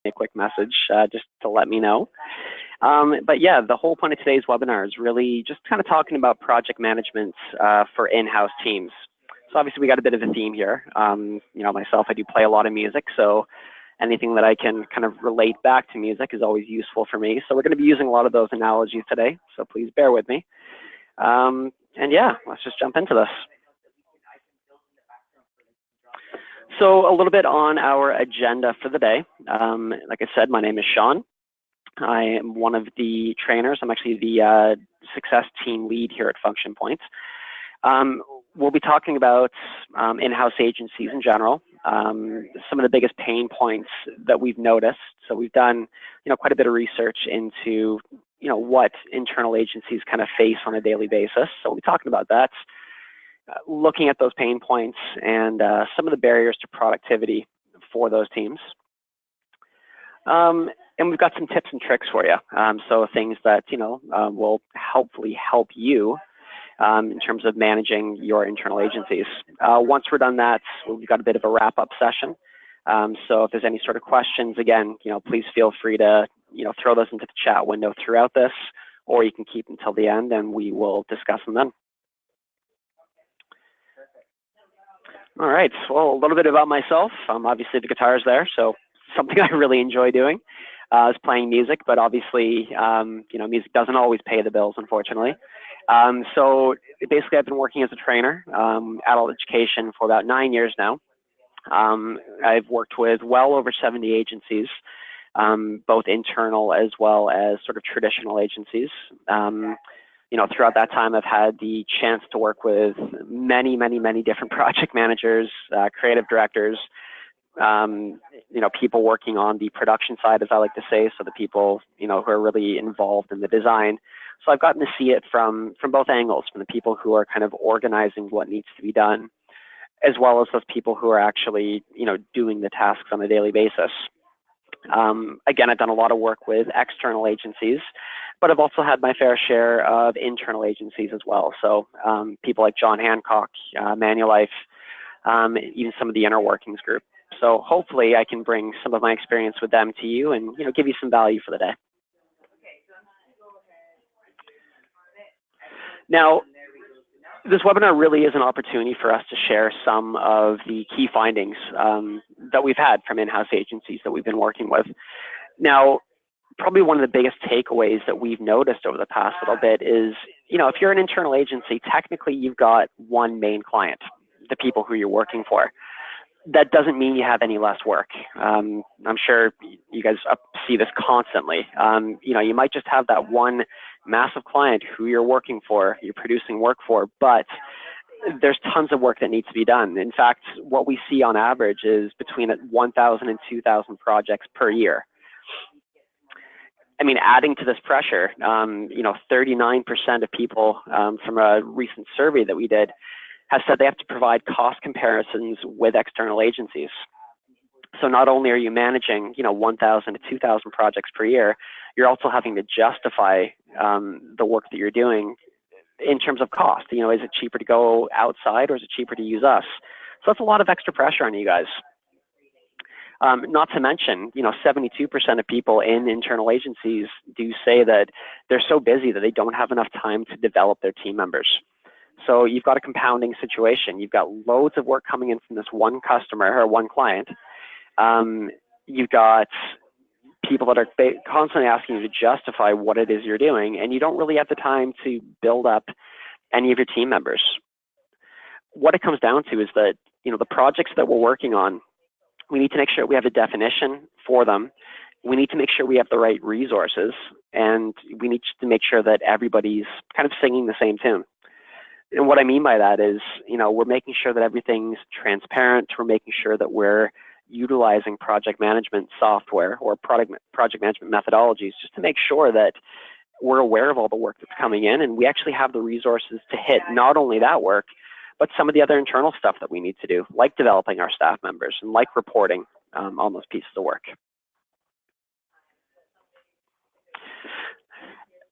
a quick message just to let me know. But yeah, the whole point of today's webinar is really just kind of talking about project management for in-house teams. So obviously we got a bit of a theme here. Myself, I do play a lot of music, so anything that I can kind of relate back to music is always useful for me. So we're going to be using a lot of those analogies today, so please bear with me. And yeah, let's just jump into this. So a little bit on our agenda for the day. Like I said, my name is Sean. I am one of the trainers. I'm actually the success team lead here at Function Point. We'll be talking about in-house agencies in general, some of the biggest pain points that we've noticed. So we've done, quite a bit of research into, what internal agencies kind of face on a daily basis. So we'll be talking about that, looking at those pain points and some of the barriers to productivity for those teams. And we've got some tips and tricks for you. So things that, will hopefully help you in terms of managing your internal agencies. Once we're done that, we've got a bit of a wrap-up session. So if there's any sort of questions, again, please feel free to, throw those into the chat window throughout this, or you can keep until the end and we will discuss them then. All right, well, a little bit about myself. Obviously the guitar's there, so something I really enjoy doing is playing music, but obviously, music doesn't always pay the bills, unfortunately. So basically I've been working as a trainer, adult education for about 9 years now. I've worked with well over 70 agencies, both internal as well as sort of traditional agencies. Throughout that time, I've had the chance to work with many, many, many different project managers, creative directors, people working on the production side, as I like to say, so the people, who are really involved in the design. So I've gotten to see it from both angles, from the people who are kind of organizing what needs to be done, as well as those people who are actually, doing the tasks on a daily basis. Again, I've done a lot of work with external agencies, but I've also had my fair share of internal agencies as well. So people like John Hancock, Manulife, even some of the inner workings group. So hopefully I can bring some of my experience with them to you and, give you some value for the day. Now, this webinar really is an opportunity for us to share some of the key findings that we've had from in-house agencies that we've been working with. Now, probably one of the biggest takeaways that we've noticed over the past little bit is, if you're an internal agency, technically you've got one main client, the people who you're working for. That doesn't mean you have any less work. I'm sure you guys see this constantly. You might just have that one massive client who you're working for, you're producing work for, but there's tons of work that needs to be done. In fact, what we see on average is between 1,000 and 2,000 projects per year. I mean, adding to this pressure, 39% of people from a recent survey that we did have said they have to provide cost comparisons with external agencies. So not only are you managing, 1,000 to 2,000 projects per year, you're also having to justify the work that you're doing in terms of cost. Is it cheaper to go outside or is it cheaper to use us? So that's a lot of extra pressure on you guys. Not to mention, 72% of people in internal agencies do say that they're so busy that they don't have enough time to develop their team members. So you've got a compounding situation. You've got loads of work coming in from this one customer or one client. You've got people that are constantly asking you to justify what it is you're doing, and you don't really have the time to build up any of your team members. What it comes down to is that, the projects that we're working on, we need to make sure we have a definition for them. We need to make sure we have the right resources, and we need to make sure that everybody's kind of singing the same tune. And what I mean by that is, we're making sure that everything's transparent. We're making sure that we're utilizing project management software or project management methodologies just to make sure that we're aware of all the work that's coming in, and we actually have the resources to hit not only that work, but some of the other internal stuff that we need to do, like developing our staff members and like reporting on those pieces of work.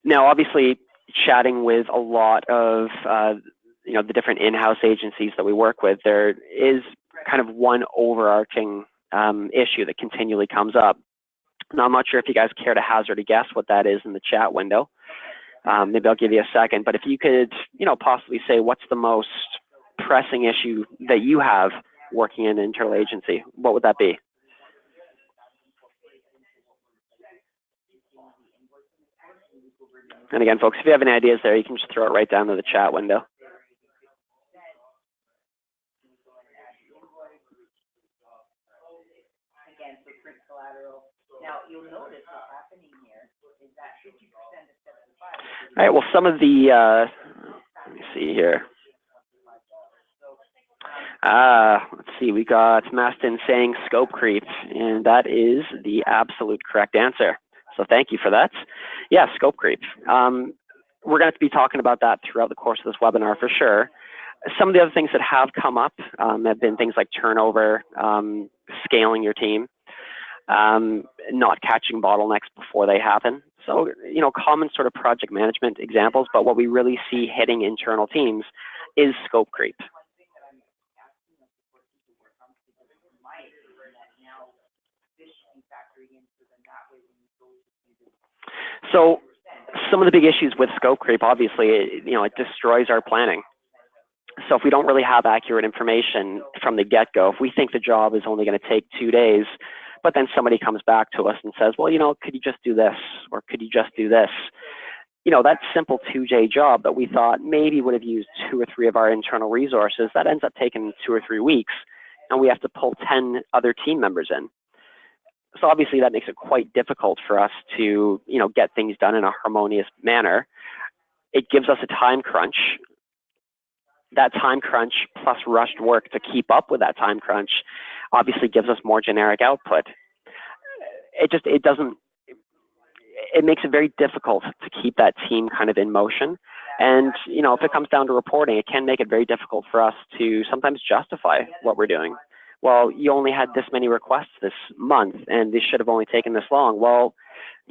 Now, obviously, chatting with a lot of the different in-house agencies that we work with, there is kind of one overarching issue that continually comes up, Now, I'm not sure if you guys care to hazard a guess what that is in the chat window. Maybe I'll give you a second, but if you could, possibly say what's the most pressing issue that you have working in an internal agency, what would that be? And again, folks, if you have any ideas there, you can just throw it right down to the chat window. Now, you'll notice what's happening here is that 50% of 75. All right, well, some of the, let me see here. Let's see, we got Mastin saying scope creep, and that is the absolute correct answer. So thank you for that. Yeah, scope creep. We're going to be talking about that throughout the course of this webinar for sure. Some of the other things that have come up have been things like turnover, scaling your team, not catching bottlenecks before they happen. So, common sort of project management examples, but what we really see hitting internal teams is scope creep. So some of the big issues with scope creep, obviously, it destroys our planning. So if we don't really have accurate information from the get-go, if we think the job is only going to take 2 days, but then somebody comes back to us and says, well, could you just do this? Or could you just do this? That simple 2-day job that we thought maybe would have used 2 or 3 of our internal resources, that ends up taking 2 or 3 weeks, and we have to pull 10 other team members in. So obviously that makes it quite difficult for us to, get things done in a harmonious manner. It gives us a time crunch. That time crunch plus rushed work to keep up with that time crunch obviously gives us more generic output. It makes it very difficult to keep that team kind of in motion. And, if it comes down to reporting, it can make it very difficult for us to sometimes justify what we're doing. Well, you only had this many requests this month, and this should have only taken this long. Well,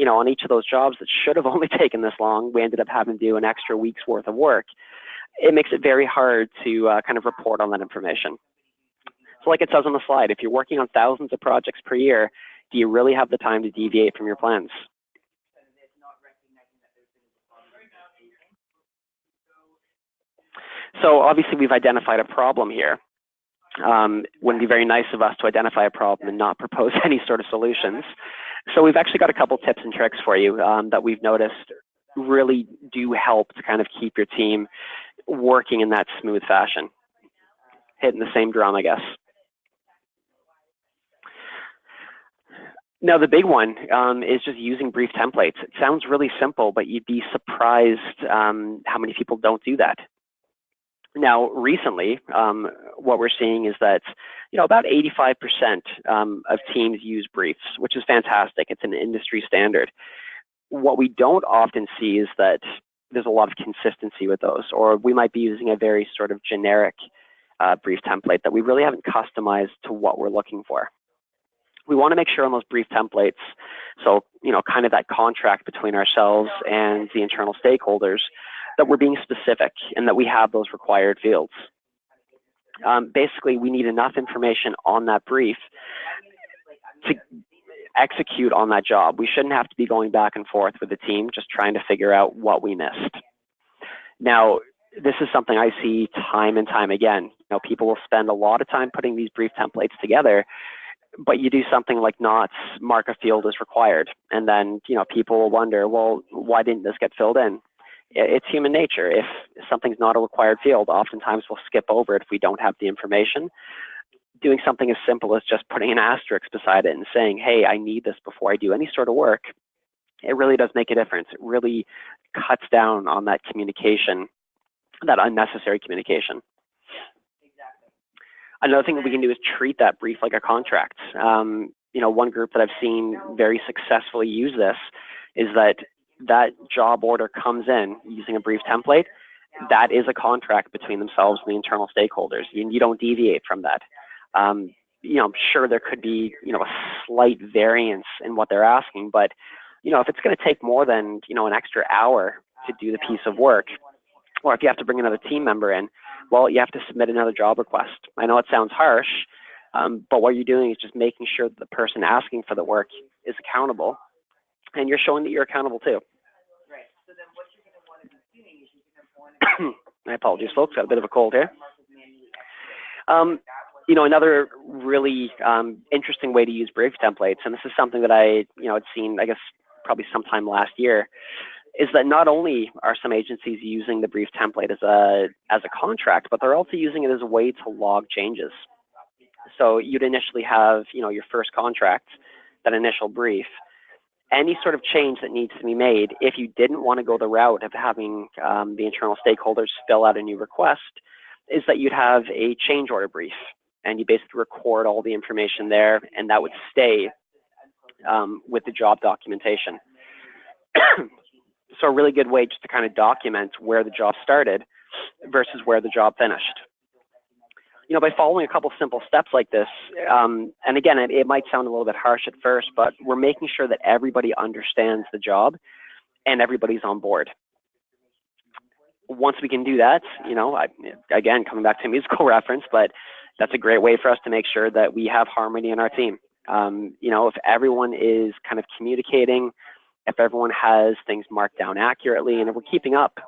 on each of those jobs that should have only taken this long, we ended up having to do an extra week's worth of work. It makes it very hard to kind of report on that information. So like it says on the slide, if you're working on thousands of projects per year, do you really have the time to deviate from your plans? So obviously we've identified a problem here. Wouldn't be very nice of us to identify a problem and not propose any sort of solutions. So we've actually got a couple tips and tricks for you that we've noticed really do help to kind of keep your team working in that smooth fashion. Hitting the same drum, I guess. Now, the big one is just using brief templates. It sounds really simple, but you'd be surprised how many people don't do that. Now, recently, what we're seeing is that, about 85% of teams use briefs, which is fantastic. It's an industry standard. What we don't often see is that there's a lot of consistency with those, or we might be using a very sort of generic brief template that we really haven't customized to what we're looking for. We want to make sure on those brief templates, so, kind of that contract between ourselves and the internal stakeholders, that we're being specific and that we have those required fields. Basically, we need enough information on that brief to execute on that job. We shouldn't have to be going back and forth with the team just trying to figure out what we missed. Now, this is something I see time and time again. People will spend a lot of time putting these brief templates together, but you do something like not mark a field as required. And then, people will wonder, well, why didn't this get filled in? It's human nature. If something's not a required field, oftentimes we'll skip over it if we don't have the information. Doing something as simple as just putting an asterisk beside it and saying, hey, I need this before I do any sort of work, it really does make a difference. It really cuts down on that communication, that unnecessary communication. Another thing that we can do is treat that brief like a contract. One group that I've seen very successfully use this is that job order comes in using a brief template. That is a contract between themselves and the internal stakeholders. You don't deviate from that. Sure, there could be, a slight variance in what they're asking, but, if it's going to take more than, an extra hour to do the piece of work, or if you have to bring another team member in, well, you have to submit another job request. I know it sounds harsh, But what you're doing is just making sure that the person asking for the work is accountable, and you're showing that you're accountable too. Right. So then what you're gonna wanna be doing is you're gonna wanna My apologies, folks. Got a bit of a cold here. Another really interesting way to use brief templates, and this is something that I, had seen, I guess, probably sometime last year, is that not only are some agencies using the brief template as a contract, but they're also using it as a way to log changes. So you'd initially have, your first contract, that initial brief. Any sort of change that needs to be made, if you didn't want to go the route of having the internal stakeholders fill out a new request, is that you'd have a change order brief, and you basically record all the information there, and that would stay with the job documentation. So a really good way just to kind of document where the job started versus where the job finished. By following a couple simple steps like this, and again, it might sound a little bit harsh at first, but we're making sure that everybody understands the job and everybody's on board. Once we can do that, again, coming back to a musical reference, but that's a great way for us to make sure that we have harmony in our team. If everyone is kind of communicating, if everyone has things marked down accurately, and if we're keeping up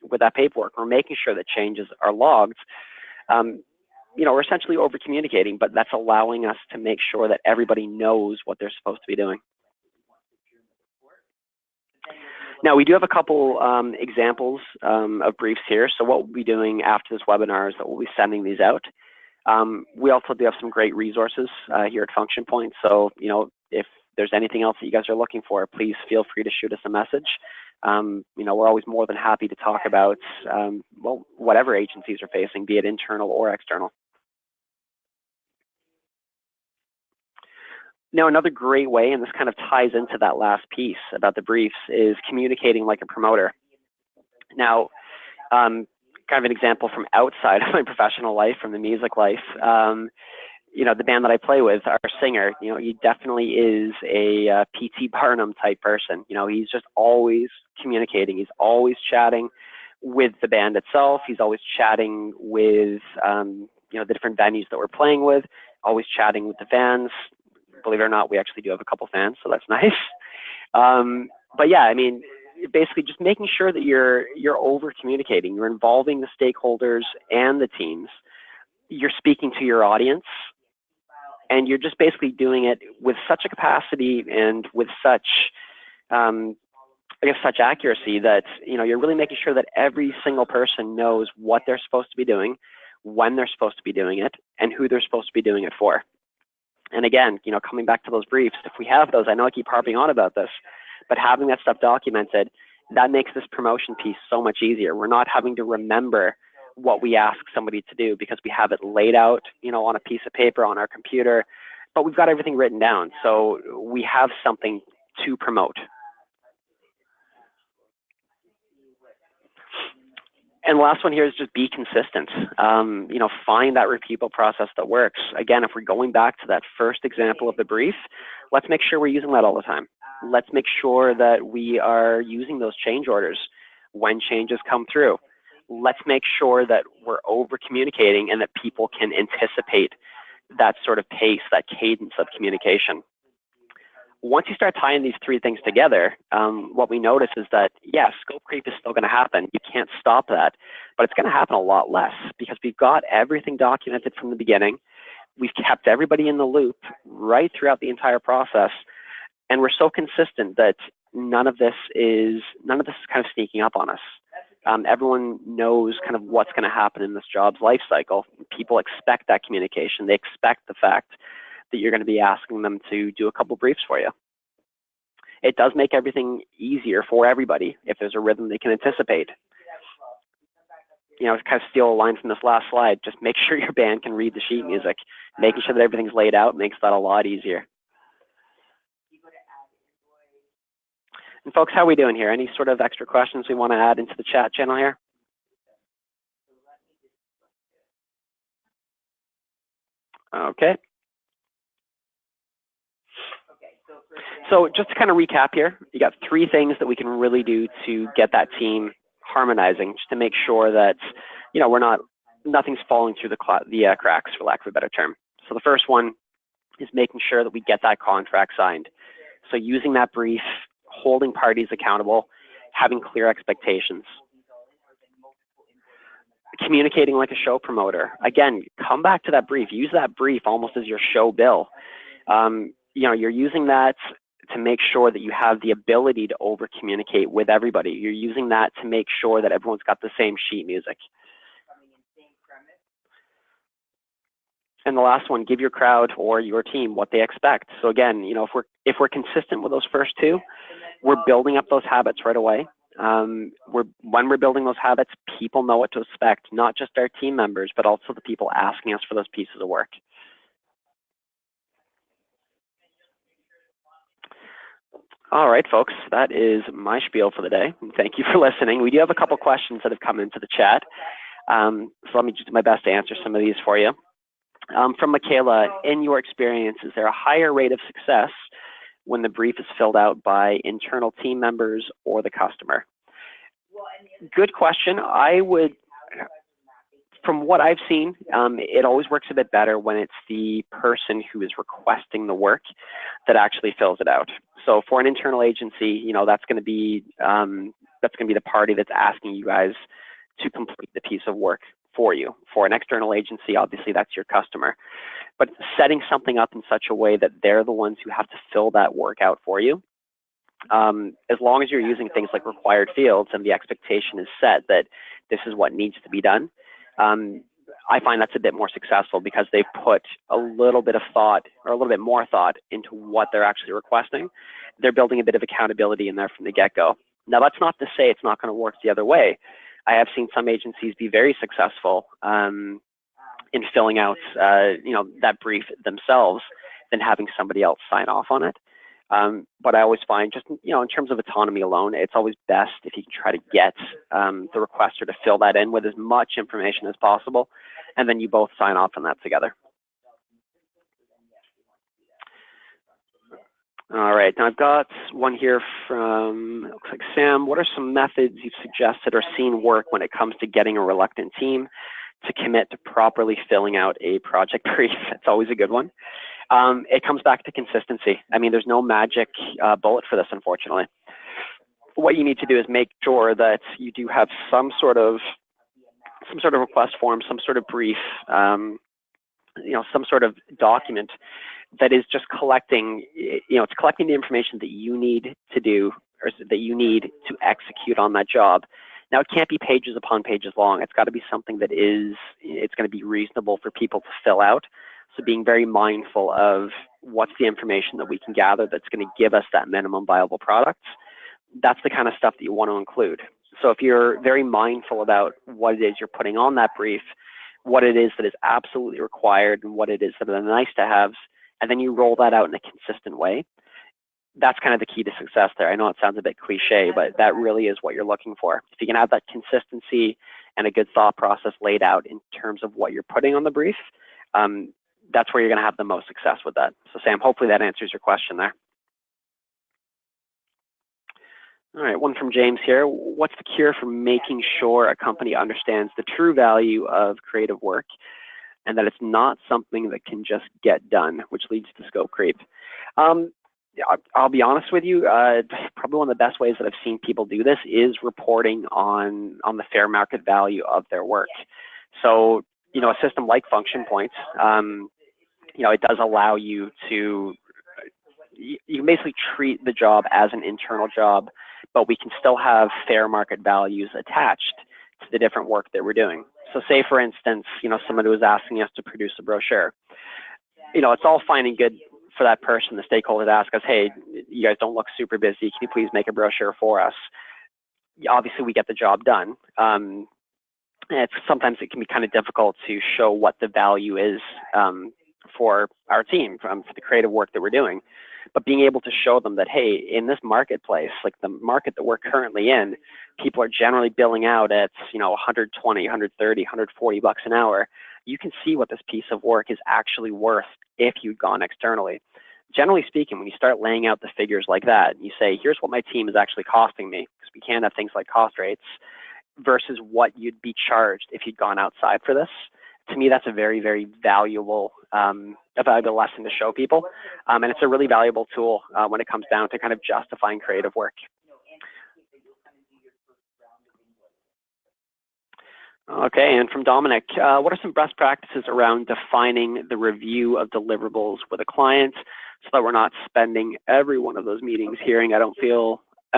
with that paperwork, we're making sure that changes are logged, we're essentially over communicating, but that's allowing us to make sure that everybody knows what they're supposed to be doing. Now, we do have a couple examples of briefs here. So what we'll be doing after this webinar is that we'll be sending these out. We also do have some great resources here at Function Point. So, if there's anything else that you guys are looking for, please feel free to shoot us a message. We're always more than happy to talk about, whatever agencies are facing, be it internal or external. Now, another great way, and this kind of ties into that last piece about the briefs, is communicating like a promoter. Now, kind of an example from outside of my professional life, from the music life, the band that I play with, our singer, he definitely is a P.T. Barnum type person. He's just always communicating. He's always chatting with the band itself. He's always chatting with, the different venues that we're playing with, always chatting with the fans. Believe it or not, we actually do have a couple fans, so that's nice. But yeah, basically just making sure that you're over communicating, you're involving the stakeholders and the teams, you're speaking to your audience, and you're just basically doing it with such a capacity and with such, such accuracy that, you're really making sure that every single person knows what they're supposed to be doing, when they're supposed to be doing it, and who they're supposed to be doing it for. And again, coming back to those briefs, if we have those, I know I keep harping on about this, but having that stuff documented, that makes this promotion piece so much easier. We're not having to remember what we ask somebody to do because we have it laid out, on a piece of paper on our computer, but we've got everything written down. So we have something to promote. And the last one here is just be consistent. Find that repeatable process that works. Again, if we're going back to that first example of the brief, let's make sure we're using that all the time. Let's make sure that we are using those change orders when changes come through. Let's make sure that we're over communicating and that people can anticipate that sort of pace, that cadence of communication. Once you start tying these three things together, what we notice is that, yes, scope creep is still going to happen. You can't stop that, but it's going to happen a lot less because we've got everything documented from the beginning. We've kept everybody in the loop right throughout the entire process, and we're so consistent that none of this is kind of sneaking up on us. Everyone knows kind of what's going to happen in this job's life cycle. People expect that communication. They expect the fact that you're going to be asking them to do a couple briefs for you. It does make everything easier for everybody if there's a rhythm they can anticipate. To kind of steal a line from this last slide, just make sure your band can read the sheet music. Making sure that everything's laid out makes that a lot easier. And folks, how are we doing here? Any sort of extra questions we want to add into the chat channel here? Okay. So just to kind of recap here, you got three things that we can really do to get that team harmonizing, just to make sure that, nothing's falling through the cracks, for lack of a better term. So the first one is making sure that we get that contract signed. So using that brief, holding parties accountable, having clear expectations. Communicating like a show promoter. Again, come back to that brief. Use that brief almost as your show bill. You're using that to make sure that you have the ability to over communicate with everybody. You're using that to make sure that everyone's got the same sheet music. And the last one, give your crowd or your team what they expect. So again, if we're consistent with those first two, we're building up those habits right away. When we're building those habits, people know what to expect, not just our team members, but also the people asking us for those pieces of work. All right, folks, that is my spiel for the day. Thank you for listening. We do have a couple questions that have come into the chat. So let me just do my best to answer some of these for you. From Michaela, in your experience, is there a higher rate of success when the brief is filled out by internal team members or the customer? Good question. From what I've seen, it always works a bit better when it's the person who is requesting the work that actually fills it out. So for an internal agency, that's going to be the party that's asking you guys to complete the piece of work for you. For an external agency, obviously that's your customer. But setting something up in such a way that they're the ones who have to fill that work out for you, as long as you're using things like required fields and the expectation is set that this is what needs to be done, I find that's a bit more successful because they've put a little bit of thought or a little bit more thought into what they're actually requesting. They're building a bit of accountability in there from the get-go. Now, that's not to say it's not going to work the other way. I have seen some agencies be very successful in filling out, that brief themselves than having somebody else sign off on it. But I always find just, in terms of autonomy alone, it's always best if you can try to get the requester to fill that in with as much information as possible, and then you both sign off on that together. All right, now I've got one here from, it looks like Sam. What are some methods you've suggested or seen work when it comes to getting a reluctant team to commit to properly filling out a project brief? It's always a good one. It comes back to consistency. I mean, there's no magic bullet for this, unfortunately. What you need to do is make sure that you do have some sort of request form, some sort of brief, some sort of document that is just collecting, it's collecting the information that you need to do or that you need to execute on that job. Now, it can't be pages upon pages long. It's got to be something that it's going to be reasonable for people to fill out. So being very mindful of what's the information that we can gather that's going to give us that minimum viable product. That's the kind of stuff that you want to include. So if you're very mindful about what it is you're putting on that brief, what it is that is absolutely required and what it is that are nice to haves, and then you roll that out in a consistent way, that's kind of the key to success there. I know it sounds a bit cliche, but that really is what you're looking for. If you can have that consistency and a good thought process laid out in terms of what you're putting on the brief, that's where you're going to have the most success with that. So Sam, hopefully that answers your question there. All right, one from James here. What's the cure for making sure a company understands the true value of creative work and that it's not something that can just get done, which leads to scope creep? I'll be honest with you, probably one of the best ways that I've seen people do this is reporting on the fair market value of their work. So, a system like Function Points, it does allow you to, you can basically treat the job as an internal job, but we can still have fair market values attached to the different work that we're doing. So say, for instance, somebody was asking us to produce a brochure. It's all fine and good for that person, the stakeholder, to ask us, hey, you guys don't look super busy. Can you please make a brochure for us? Obviously, we get the job done. Sometimes it can be kind of difficult to show what the value is for our team, for the creative work that we're doing. But being able to show them that, hey, in this marketplace, like the market that we're currently in, people are generally billing out at, 120, 130, 140 bucks an hour. You can see what this piece of work is actually worth if you'd gone externally. Generally speaking, when you start laying out the figures like that, you say, here's what my team is actually costing me, because we can have things like cost rates, versus what you'd be charged if you'd gone outside for this. To me, that's a very, very valuable a valuable lesson to show people. And it's a really valuable tool when it comes down to kind of justifying creative work. Okay, and from Dominic, what are some best practices around defining the review of deliverables with a client so that we're not spending every one of those meetings hearing, I don't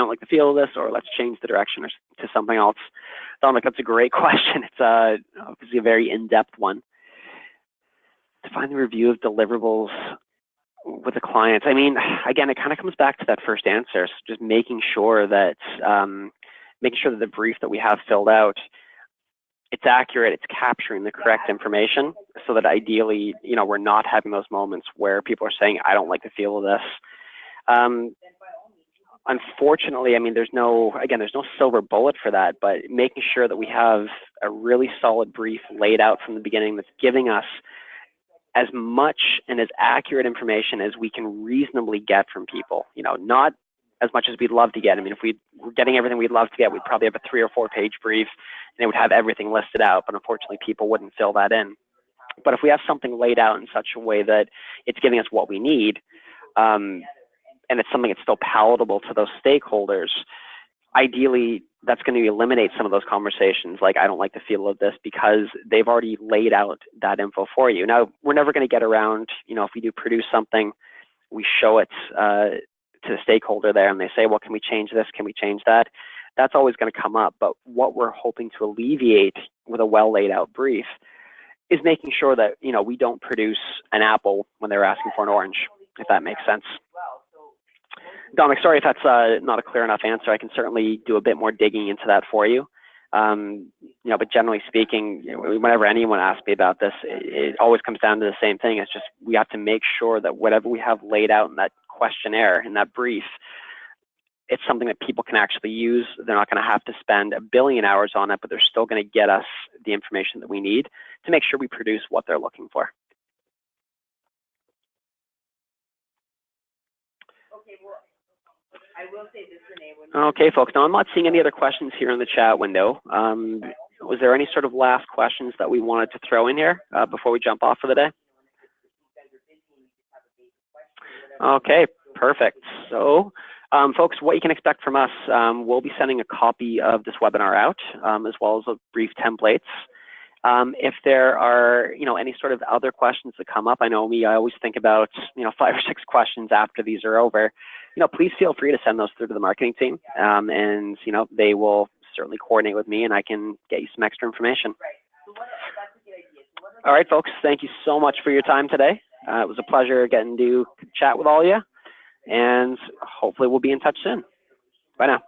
like the feel of this, or let's change the direction to something else? Dominic, that's a great question. It's obviously a very in-depth one. Define the review of deliverables with the clients. I mean, again, it kind of comes back to that first answer. So just making sure that the brief that we have filled out, it's accurate, it's capturing the correct information, so that ideally, we're not having those moments where people are saying, I don't like the feel of this. Unfortunately, I mean, there's no silver bullet for that, but making sure that we have a really solid brief laid out from the beginning that's giving us as much and as accurate information as we can reasonably get from people, not as much as we'd love to get. I mean, if we were getting everything we'd love to get, we'd probably have a 3 or 4 page brief and it would have everything listed out, but unfortunately people wouldn't fill that in. But if we have something laid out in such a way that it's giving us what we need, and it's something that's still palatable to those stakeholders, ideally that's going to eliminate some of those conversations like, I don't like the feel of this, because they've already laid out that info for you. Now, we're never going to get around, if we do produce something, we show it to the stakeholder there and they say, well, can we change this? Can we change that? That's always going to come up. But what we're hoping to alleviate with a well laid out brief is making sure that, we don't produce an apple when they're asking for an orange, if that makes sense. Dominic, sorry if that's not a clear enough answer. I can certainly do a bit more digging into that for you. But generally speaking, whenever anyone asks me about this, it always comes down to the same thing. It's just we have to make sure that whatever we have laid out in that questionnaire, in that brief, it's something that people can actually use. They're not going to have to spend a billion hours on it, but they're still going to get us the information that we need to make sure we produce what they're looking for. I will say this, Renee. Okay, folks. Now, I'm not seeing any other questions here in the chat window. Was there any sort of last questions that we wanted to throw in here before we jump off for the day? Okay, perfect. So, folks, what you can expect from us, we'll be sending a copy of this webinar out, as well as a brief templates. If there are, any sort of other questions that come up, I know I always think about, 5 or 6 questions after these are over. Please feel free to send those through to the marketing team, and they will certainly coordinate with me, and I can get you some extra information. All right, folks, thank you so much for your time today. It was a pleasure getting to chat with all of you, and hopefully we'll be in touch soon. Bye now.